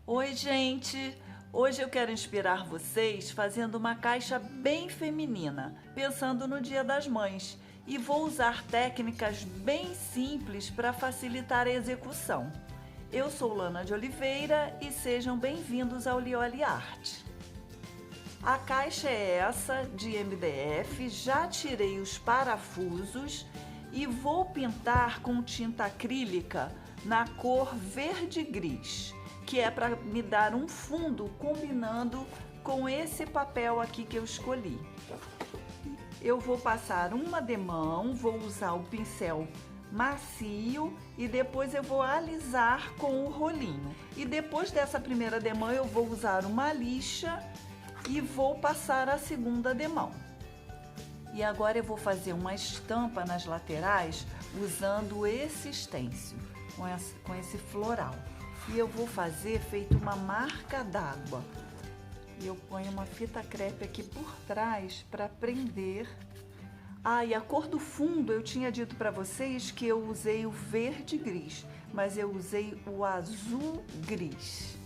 Oi, gente! Hoje eu quero inspirar vocês fazendo uma caixa bem feminina, pensando no Dia das Mães, e vou usar técnicas bem simples para facilitar a execução. Eu sou Lana de Oliveira e sejam bem-vindos ao Lioli Art. A caixa é essa, de MDF, já tirei os parafusos e vou pintar com tinta acrílica na cor verde-gris, que é para me dar um fundo combinando com esse papel aqui que eu escolhi. Eu vou passar uma demão, vou usar o pincel macio e depois eu vou alisar com o rolinho. E depois dessa primeira demão eu vou usar uma lixa e vou passar a segunda demão. E agora eu vou fazer uma estampa nas laterais usando esse stencil, com esse floral. E eu vou fazer feito uma marca d'água. E eu ponho uma fita crepe aqui por trás para prender. Ah, e a cor do fundo eu tinha dito para vocês que eu usei o verde gris, mas eu usei o azul gris.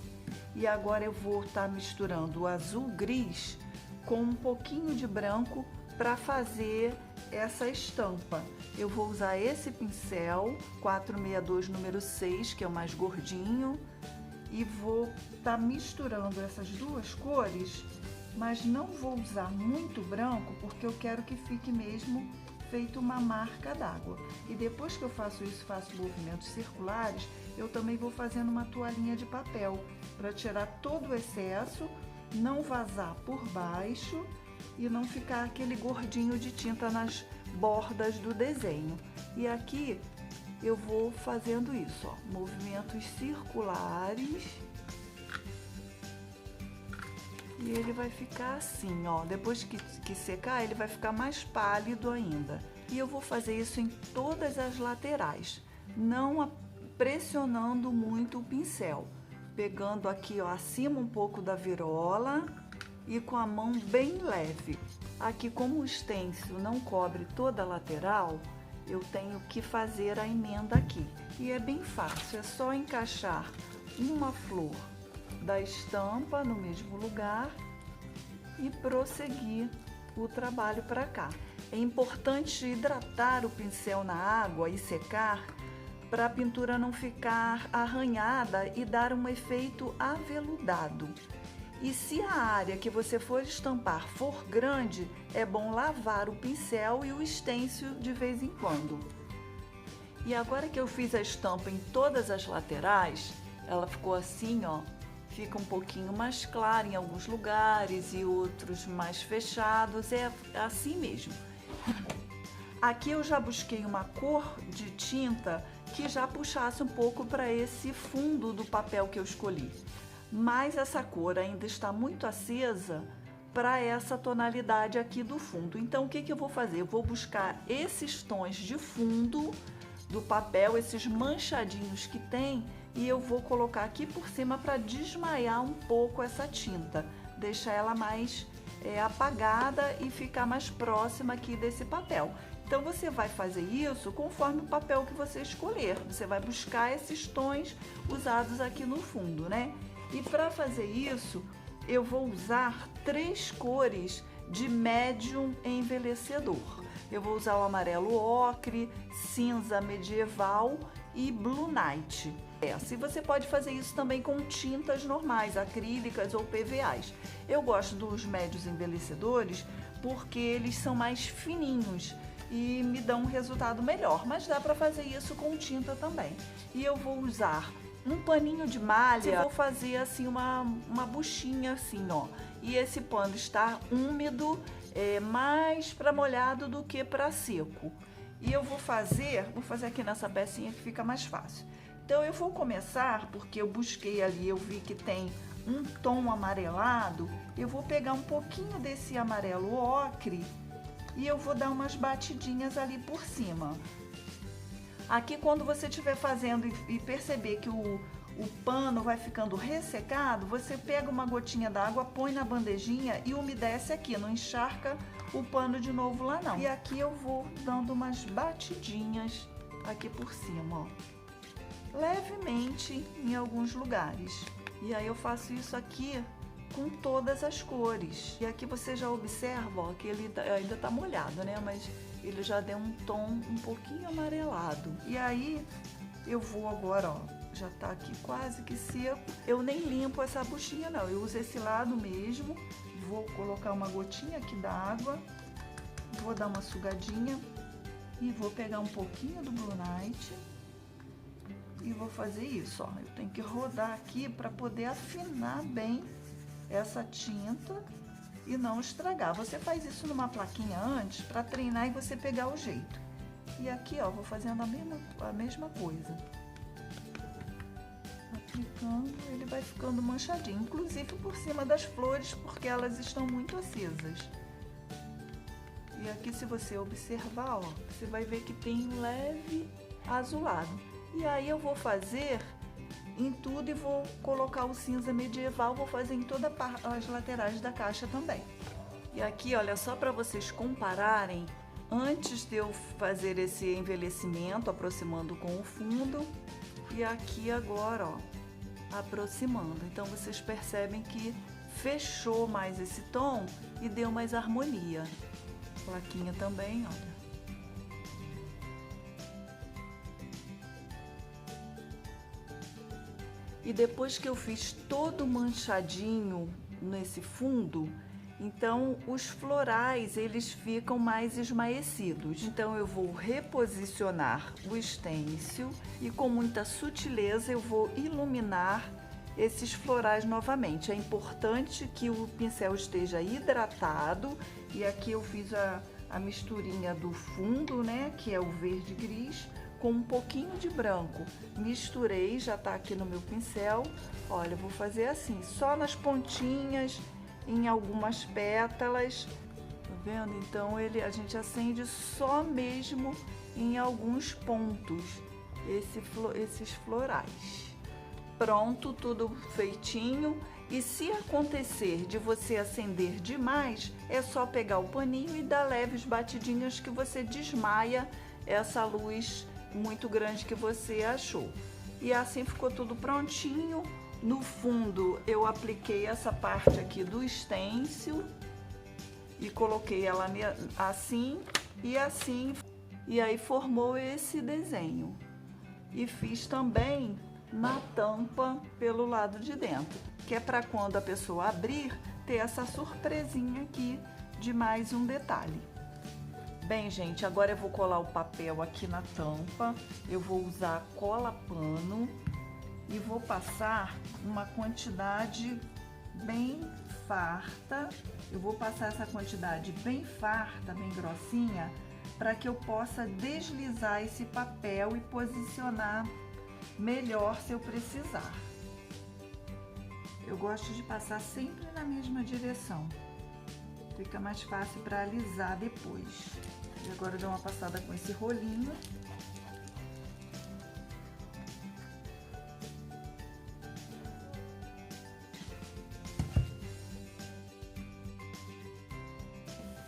E agora eu vou estar misturando o azul gris com um pouquinho de branco para fazer essa estampa. Eu vou usar esse pincel 462 número 6, que é o mais gordinho, e vou estar misturando essas duas cores, mas não vou usar muito branco porque eu quero que fique mesmo feito uma marca d'água. E depois que eu faço isso, faço movimentos circulares, eu também vou fazendo uma toalhinha de papel para tirar todo o excesso, não vazar por baixo e não ficar aquele gordinho de tinta nas bordas do desenho. E aqui eu vou fazendo isso, ó, movimentos circulares. E ele vai ficar assim, ó, depois que secar ele vai ficar mais pálido ainda. E eu vou fazer isso em todas as laterais, não pressionando muito o pincel. Pegando aqui, ó, acima um pouco da virola e com a mão bem leve. Aqui, como o stencil não cobre toda a lateral, eu tenho que fazer a emenda aqui. E é bem fácil, é só encaixar uma flor da estampa no mesmo lugar e prosseguir o trabalho para cá. É importante hidratar o pincel na água e secar para a pintura não ficar arranhada e dar um efeito aveludado. E se a área que você for estampar for grande, é bom lavar o pincel e o stencil de vez em quando. E agora que eu fiz a estampa em todas as laterais, ela ficou assim, ó, fica um pouquinho mais clara em alguns lugares e outros mais fechados, é assim mesmo. Aqui eu já busquei uma cor de tinta que já puxasse um pouco para esse fundo do papel que eu escolhi. Mas essa cor ainda está muito acesa para essa tonalidade aqui do fundo. Então o que eu vou fazer? Eu vou buscar esses tons de fundo do papel, esses manchadinhos que tem, e eu vou colocar aqui por cima para desmaiar um pouco essa tinta, deixar ela mais apagada e ficar mais próxima aqui desse papel. Então você vai fazer isso conforme o papel que você escolher. Você vai buscar esses tons usados aqui no fundo, né? E para fazer isso, eu vou usar 3 cores de médium envelhecedor. Eu vou usar o amarelo ocre, cinza medieval e blue night. E você pode fazer isso também com tintas normais, acrílicas ou PVAs. Eu gosto dos médios envelhecedores porque eles são mais fininhos e me dão um resultado melhor, mas dá para fazer isso com tinta também. E eu vou usar um paninho de malha, vou fazer assim uma buchinha assim, ó. E esse pano está úmido, mais para molhado do que para seco. E eu vou fazer aqui nessa pecinha que fica mais fácil. Então eu vou começar, porque eu busquei ali, eu vi que tem um tom amarelado, eu vou pegar um pouquinho desse amarelo ocre e eu vou dar umas batidinhas ali por cima. Aqui, quando você estiver fazendo e perceber que o pano vai ficando ressecado, você pega uma gotinha d'água, põe na bandejinha e umedece aqui, não encharca o pano de novo lá não. E aqui eu vou dando umas batidinhas aqui por cima, ó, levemente em alguns lugares. E aí eu faço isso aqui com todas as cores. E aqui você já observa, ó, que ele ainda tá molhado, né? Mas ele já deu um tom um pouquinho amarelado. E aí eu vou agora, ó, já tá aqui quase que seco. Eu nem limpo essa buchinha não, eu uso esse lado mesmo. Vou colocar uma gotinha aqui da água, vou dar uma sugadinha e vou pegar um pouquinho do Blue Night e vou fazer isso, ó. Eu tenho que rodar aqui para poder afinar bem essa tinta e não estragar. Você faz isso numa plaquinha antes para treinar e você pegar o jeito. E aqui, ó, vou fazendo a mesma coisa. Aplicando, ele vai ficando manchadinho, inclusive por cima das flores, porque elas estão muito acesas. E aqui, se você observar, ó, você vai ver que tem um leve azulado. E aí eu vou fazer em tudo e vou colocar o cinza medieval, vou fazer em todas as laterais da caixa também. E aqui, olha, só para vocês compararem, antes de eu fazer esse envelhecimento, aproximando com o fundo, e aqui agora, ó, aproximando. Então vocês percebem que fechou mais esse tom e deu mais harmonia. Plaquinha também, olha. E depois que eu fiz todo manchadinho nesse fundo, então os florais eles ficam mais esmaecidos. Então eu vou reposicionar o stencil e com muita sutileza eu vou iluminar esses florais novamente. É importante que o pincel esteja hidratado e aqui eu fiz a misturinha do fundo, né, que é o verde gris, com um pouquinho de branco. Misturei, já tá aqui no meu pincel. Olha, eu vou fazer assim, só nas pontinhas, em algumas pétalas, tá vendo? Então a gente acende só mesmo em alguns pontos esses florais. Pronto, tudo feitinho. E se acontecer de você acender demais, é só pegar o paninho e dar leves batidinhas que você desmaia essa luz muito grande que você achou. E assim ficou tudo prontinho. No fundo eu apliquei essa parte aqui do stencil e coloquei ela assim e assim, e aí formou esse desenho. E fiz também na tampa pelo lado de dentro, que é para quando a pessoa abrir ter essa surpresinha aqui de mais um detalhe. Bem, gente, agora eu vou colar o papel aqui na tampa. Eu vou usar cola pano e vou passar uma quantidade bem farta. Eu vou passar essa quantidade bem farta, bem grossinha, para que eu possa deslizar esse papel e posicionar melhor se eu precisar. Eu gosto de passar sempre na mesma direção. Fica mais fácil para alisar depois. E agora eu dou uma passada com esse rolinho.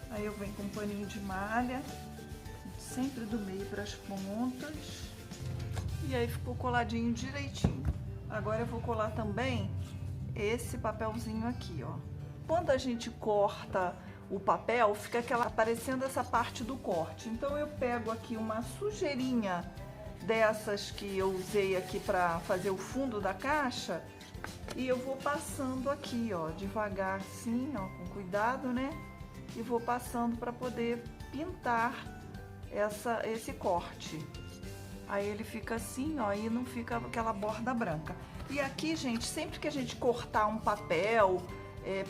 Aí eu venho com um paninho de malha, sempre do meio para as pontas. E aí ficou coladinho direitinho. Agora eu vou colar também esse papelzinho aqui, ó. Quando a gente corta o papel, fica aparecendo essa parte do corte. Então eu pego aqui uma sujeirinha dessas que eu usei aqui para fazer o fundo da caixa e eu vou passando aqui, ó, devagar assim, ó, com cuidado, né? E vou passando para poder pintar esse corte. Aí ele fica assim, ó, e não fica aquela borda branca. E aqui, gente, sempre que a gente cortar um papel,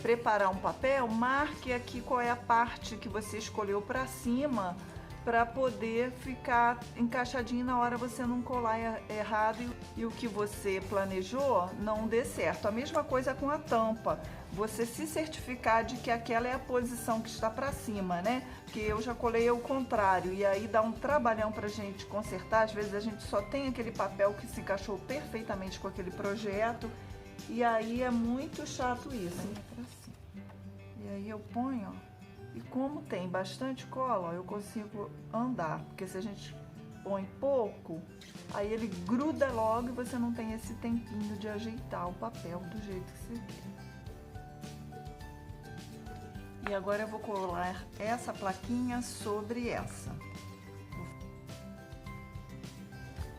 preparar um papel, marque aqui qual é a parte que você escolheu para cima, para poder ficar encaixadinho na hora você não colar errado e o que você planejou não dê certo. A mesma coisa com a tampa, você se certificar de que aquela é a posição que está para cima, né? Porque eu já colei ao contrário e aí dá um trabalhão pra gente consertar. Às vezes a gente só tem aquele papel que se encaixou perfeitamente com aquele projeto e aí é muito chato isso. E aí eu ponho, ó. E como tem bastante cola, ó, eu consigo andar, porque se a gente põe pouco, aí ele gruda logo e você não tem esse tempinho de ajeitar o papel do jeito que você quer. E agora eu vou colar essa plaquinha sobre essa.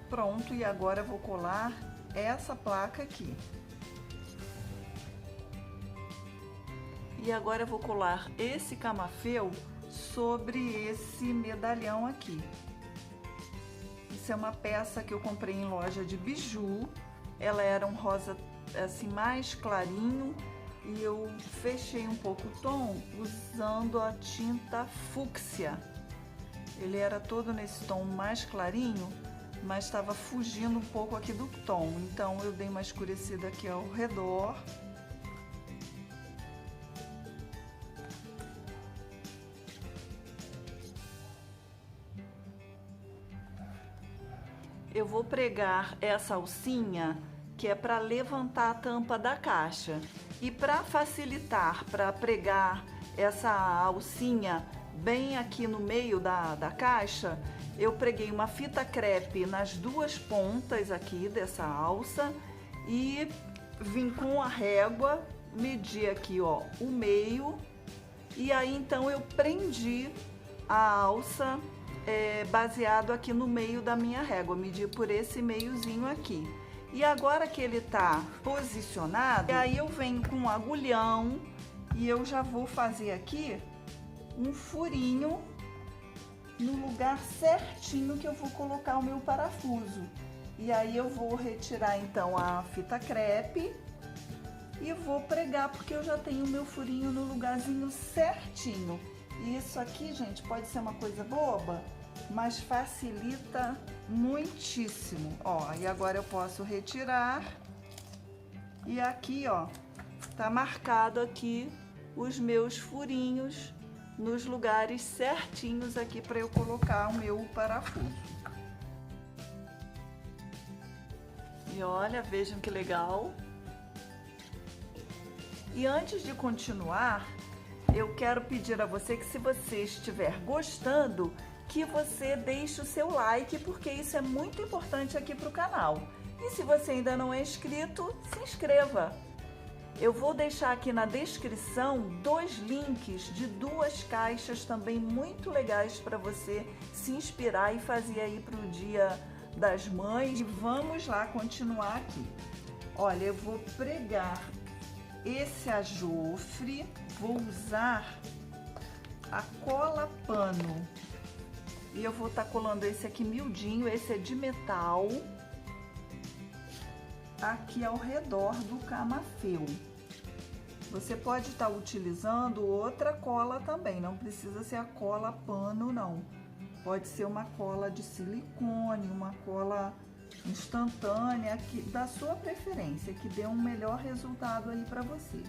Pronto, e agora eu vou colar essa placa aqui. E agora eu vou colar esse camafeu sobre esse medalhão aqui. Isso é uma peça que eu comprei em loja de biju. Ela era um rosa assim mais clarinho e eu fechei um pouco o tom usando a tinta fúcsia. Ele era todo nesse tom mais clarinho, mas estava fugindo um pouco aqui do tom. Então eu dei uma escurecida aqui ao redor. Eu vou pregar essa alcinha que é para levantar a tampa da caixa. E para facilitar, para pregar essa alcinha bem aqui no meio da caixa, eu preguei uma fita crepe nas duas pontas aqui dessa alça e vim com a régua, medi aqui ó, o meio, e aí então eu prendi a alça baseado aqui no meio da minha régua, medi por esse meiozinho aqui. E agora que ele tá posicionado, aí eu venho com um agulhão e eu já vou fazer aqui um furinho no lugar certinho que eu vou colocar o meu parafuso. E aí eu vou retirar então a fita crepe e vou pregar, porque eu já tenho o meu furinho no lugarzinho certinho. E isso aqui, gente, pode ser uma coisa boba, mas facilita muitíssimo. Ó, e agora eu posso retirar. E aqui, ó, tá marcado aqui os meus furinhos nos lugares certinhos aqui para eu colocar o meu parafuso. E olha, vejam que legal. E antes de continuar, eu quero pedir a você que, se você estiver gostando, que você deixe o seu like, porque isso é muito importante aqui para o canal. E se você ainda não é inscrito, se inscreva. Eu vou deixar aqui na descrição 2 links de 2 caixas também muito legais para você se inspirar e fazer aí para o Dia das Mães. E vamos lá continuar aqui. Olha, eu vou pregar esse ajofre, vou usar a cola pano. E eu vou estar colando esse aqui miudinho, esse é de metal, aqui ao redor do camafeu. Você pode estar utilizando outra cola também, não precisa ser a cola pano não. Pode ser uma cola de silicone, uma cola instantânea, que, da sua preferência, que dê um melhor resultado aí para você.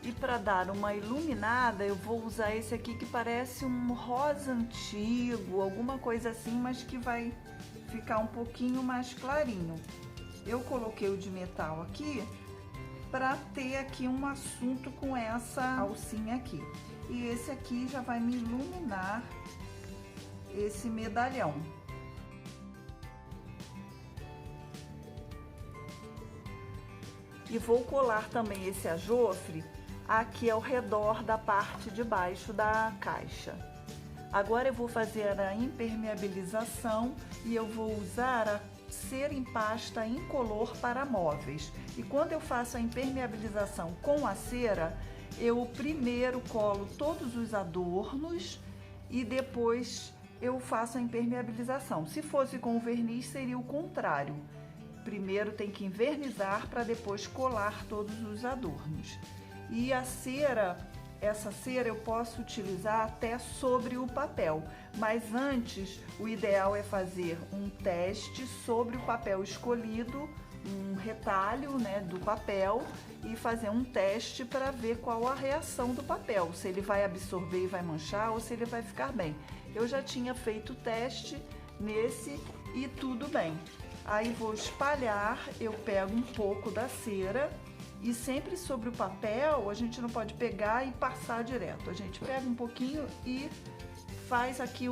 E para dar uma iluminada, eu vou usar esse aqui que parece um rosa antigo, alguma coisa assim, mas que vai ficar um pouquinho mais clarinho. Eu coloquei o de metal aqui para ter aqui um assunto com essa alcinha aqui. E esse aqui já vai me iluminar esse medalhão. E vou colar também esse ajofre aqui ao redor da parte de baixo da caixa. Agora eu vou fazer a impermeabilização e eu vou usar a cera em pasta incolor para móveis. E quando eu faço a impermeabilização com a cera, eu primeiro colo todos os adornos e depois eu faço a impermeabilização. Se fosse com o verniz, seria o contrário. Primeiro tem que envernizar para depois colar todos os adornos. E a cera, essa cera eu posso utilizar até sobre o papel, mas antes o ideal é fazer um teste sobre o papel escolhido, um retalho, né, do papel, e fazer um teste para ver qual a reação do papel, se ele vai absorver e vai manchar ou se ele vai ficar bem. Eu já tinha feito o teste nesse e tudo bem. Aí vou espalhar, eu pego um pouco da cera. E sempre sobre o papel, a gente não pode pegar e passar direto. A gente pega um pouquinho e faz aqui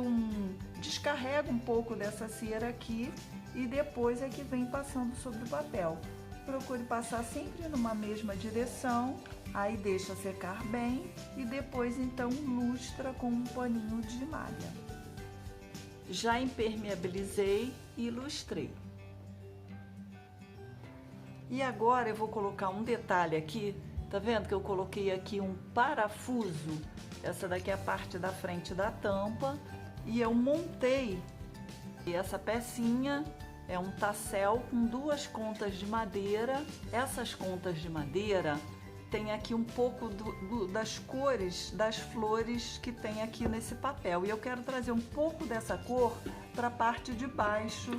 descarrega um pouco dessa cera aqui e depois é que vem passando sobre o papel. Procure passar sempre numa mesma direção, aí deixa secar bem e depois então lustra com um paninho de malha. Já impermeabilizei e lustrei. E agora eu vou colocar um detalhe aqui, tá vendo que eu coloquei aqui um parafuso? Essa daqui é a parte da frente da tampa e eu montei essa pecinha. É um tassel com 2 contas de madeira. Essas contas de madeira tem aqui um pouco das cores das flores que tem aqui nesse papel. E eu quero trazer um pouco dessa cor para a parte de baixo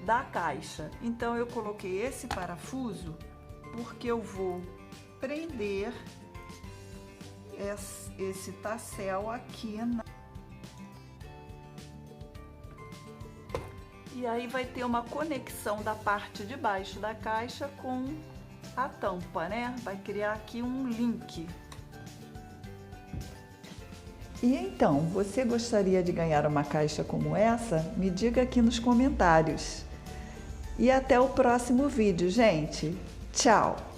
da caixa. Então eu coloquei esse parafuso porque eu vou prender esse tassel aqui e aí vai ter uma conexão da parte de baixo da caixa com a tampa, né? Vai criar aqui um link. E então, você gostaria de ganhar uma caixa como essa? Me diga aqui nos comentários. E até o próximo vídeo, gente. Tchau!